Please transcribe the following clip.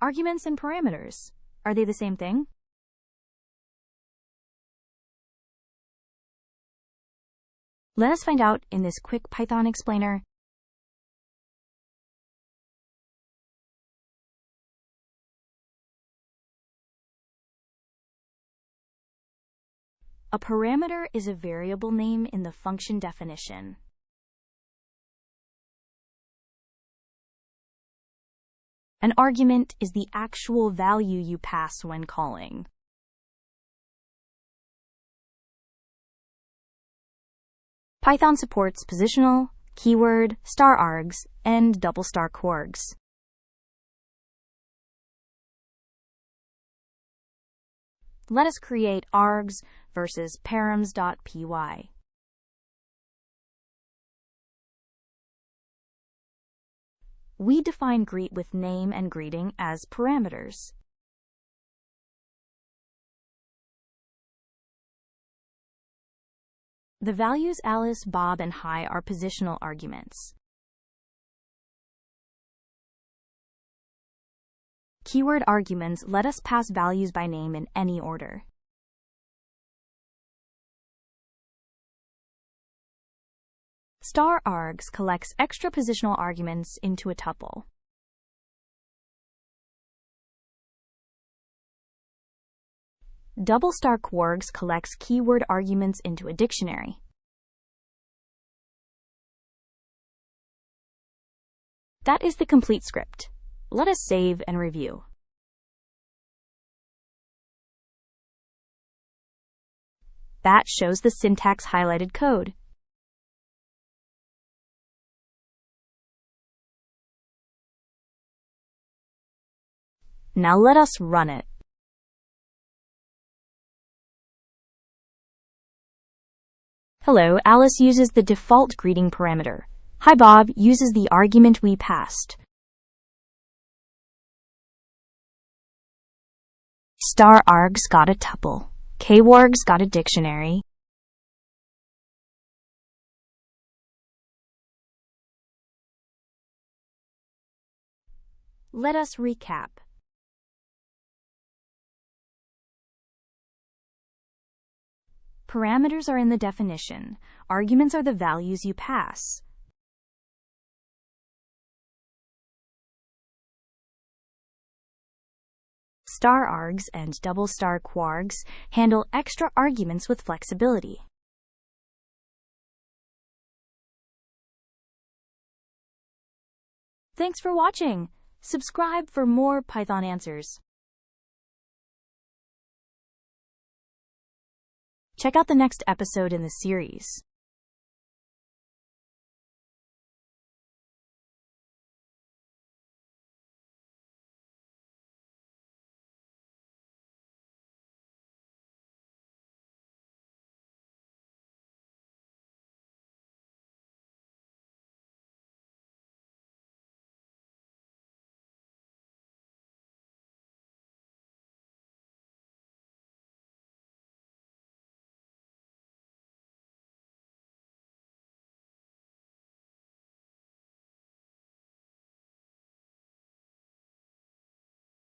Arguments and parameters. Are they the same thing? Let us find out in this quick Python explainer. A parameter is a variable name in the function definition. An argument is the actual value you pass when calling. Python supports positional, keyword, *args, and *kwargs. Let us create args versus params.py. We define greet with name and greeting as parameters. The values Alice, Bob, and Hi are positional arguments. Keyword arguments let us pass values by name in any order. *args collects extra positional arguments into a tuple. *kwargs collects keyword arguments into a dictionary. That is the complete script. Let us save and review. That shows the syntax highlighted code. Now let us run it. Hello, Alice uses the default greeting parameter. Hi, Bob uses the argument we passed. *args got a tuple. Kwargs got a dictionary. Let us recap. Parameters are in the definition. Arguments are the values you pass. *args and *kwargs handle extra arguments with flexibility. Thanks for watching. Subscribe for more Python answers. Check out the next episode in the series.